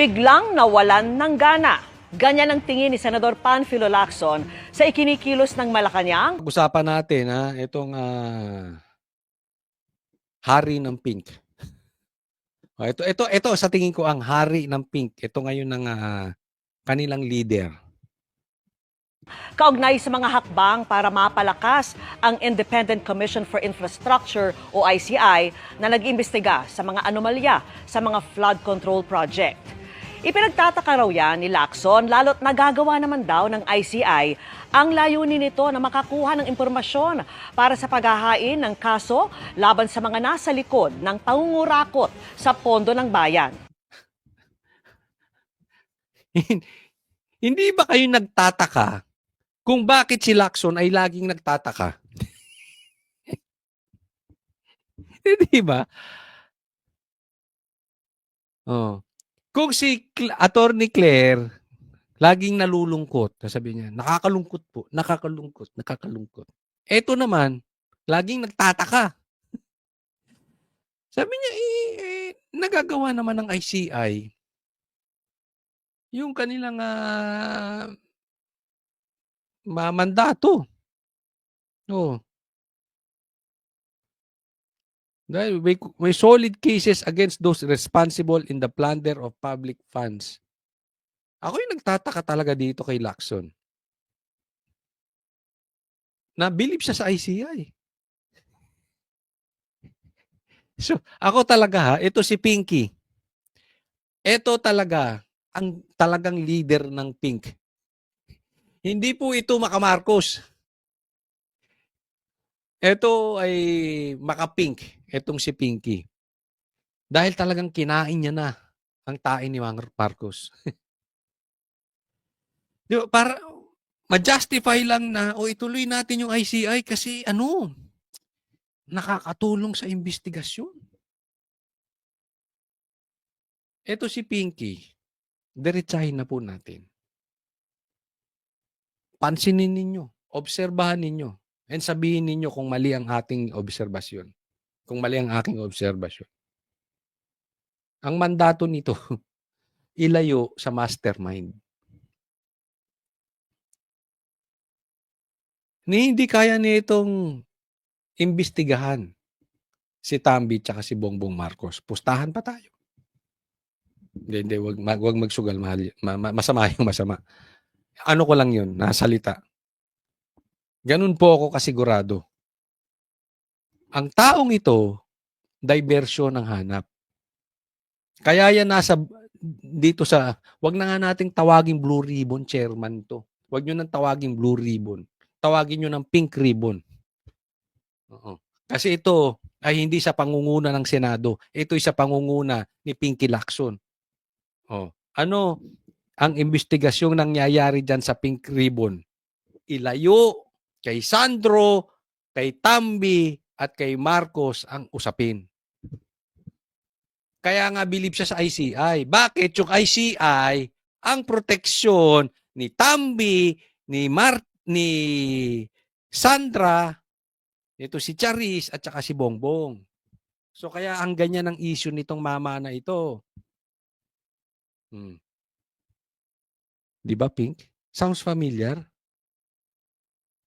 biglang nawalan ng gana. Ganyan ang tingin ni Senador Panfilo Lacson sa ikinikilos ng Malacanang. Pag-usapan natin itong hari ng pink. Ito sa tingin ko ang hari ng pink. Ito ngayon ng kanilang leader. Kaugnay sa mga hakbang para mapalakas ang Independent Commission for Infrastructure o ICI na nag-imbestiga sa mga anomalya sa mga flood control project. Ipinagtataka raw yan ni Lacson lalo't nagagawa naman daw ng ICI ang layunin nito na makakuha ng impormasyon para sa paghahain ng kaso laban sa mga nasa likod ng pangungurakot sa pondo ng bayan. Hindi ba kayo nagtataka kung bakit si Lacson ay laging nagtataka? Hindi ba? Oh. Kung si Attorney Claire laging nalulungkot, sabi niya, nakakalungkot po, nakakalungkot. Eto naman, laging nagtataka. Sabi niya, nagagawa naman ng ICI yung kanilang mandato. Oh. Dahil may solid cases against those responsible in the plunder of public funds. Ako yung nagtataka talaga dito kay Lacson. Nabilib siya sa ICI. So, ako talaga ito si Pinky. Ito talaga ang talagang leader ng Pink. Hindi po ito Makamarcos. Ito ay Makapink, itong si Pinky. Dahil talagang kinain niya na ang tae ni Marcos. Diba, para ma-justify lang na ituloy natin yung ICI kasi nakakatulong sa investigasyon. Ito si Pinky, diretsahin na po natin. Pansinin ninyo, obserbahan ninyo, and sabihin ninyo kung mali ang ating obserbasyon. Kung mali ang aking obserbasyon. Ang mandato nito, ilayo sa mastermind. Hindi kaya nitong imbestigahan si Tambi at si Bongbong Marcos. Pustahan pa tayo. Hindi, wag magsugal, mahal. Masama yung masama. Ano ko lang yun, nasalita. Ganun po ako kasigurado. Ang taong ito, diversion ang hanap. Kaya yan nasa dito sa, wag na nga nating tawaging blue ribbon chairman to. Wag nyo nang tawaging blue ribbon. Tawagin nyo ng pink ribbon. Oo. Kasi ito ay hindi sa pangunguna ng Senado. Ito ay sa pangunguna ni Pinky Lacson. Ano ang investigasyong nangyayari dyan sa pink ribbon? Ilayo kay Sandro, kay Tambi, at kay Marcos ang usapin. Kaya nga bilib siya sa ICI. Bakit? Yung ICI, ang proteksyon ni Tambi, ni Sandra, ito si Charis, at saka si Bongbong. So kaya ang ganyan ang issue nitong mama na ito. Di ba, Pink? Sounds familiar?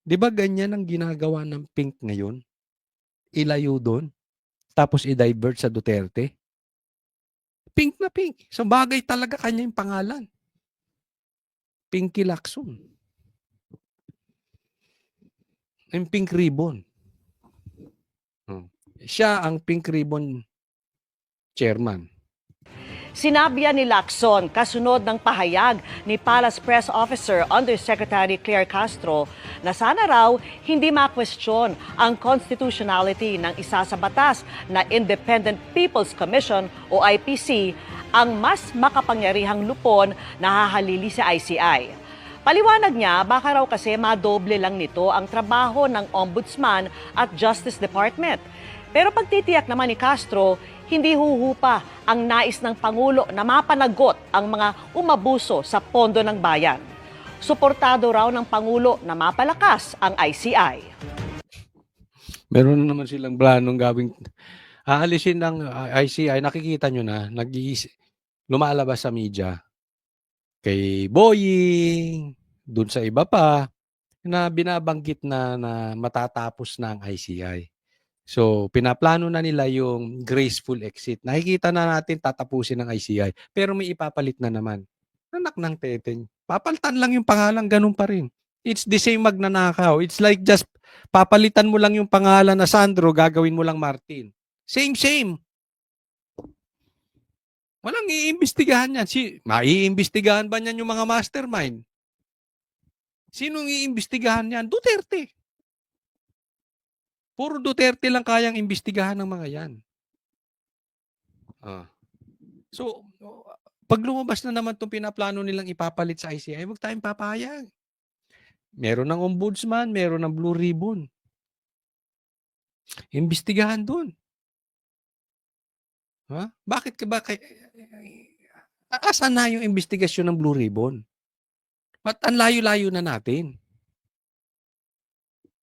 Di ba ganyan ang ginagawa ng Pink ngayon? Ilayo doon, tapos i-divert sa Duterte? Pink na Pink. So bagay talaga kanya yung pangalan. Pinky Lacson. Yung pink ribbon. Siya ang pink ribbon chairman. Sinabi yan ni Lacson kasunod ng pahayag ni Palace Press Officer Undersecretary Claire Castro na sana raw hindi ma-question ang constitutionality ng isa sa batas na Independent People's Commission o IPC ang mas makapangyarihang lupon na hahalili sa ICI. Paliwanag niya, baka raw kasi madoble lang nito ang trabaho ng Ombudsman at Justice Department. Pero pagtitiyak naman ni Castro, hindi huhupa ang nais ng Pangulo na mapanagot ang mga umabuso sa pondo ng bayan. Suportado raw ng Pangulo na mapalakas ang ICI. Meron naman silang planong gawing aalisin ng ICI. Nakikita nyo na, lumalabas sa media, kay Boying, dun sa iba pa, na binabanggit na matatapos na ang ICI. So, pinaplano na nila yung graceful exit. Nakikita na natin tatapusin ng ICI, pero may ipapalit na naman. Anak ng teteng. Papalitan lang yung pangalan, ganun pa rin. It's the same magnanakaw. It's like just papalitan mo lang yung pangalan na Sandro, gagawin mo lang Martin. Same. Walang iimbestigahan yan. Maiimbestigahan ba niyan yung mga mastermind? Sinong iimbestigahan yan? Duterte. Puro Duterte lang kayang imbestigahan ng mga yan. Ah. So, pag lumabas na naman itong pinaplano nilang ipapalit sa ICI, huwag tayong papayag. Meron ng ombudsman, meron ng blue ribbon. Imbestigahan dun. Ha? Bakit ka ba asan na yung investigasyon ng blue ribbon? At ang layo-layo na natin.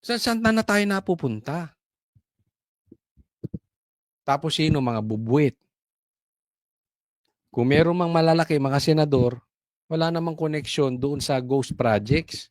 Saan na tayo napupunta? Tapos sino? Mga bubwit. Kung meron mang malalaki, mga senador, wala namang koneksyon doon sa ghost projects.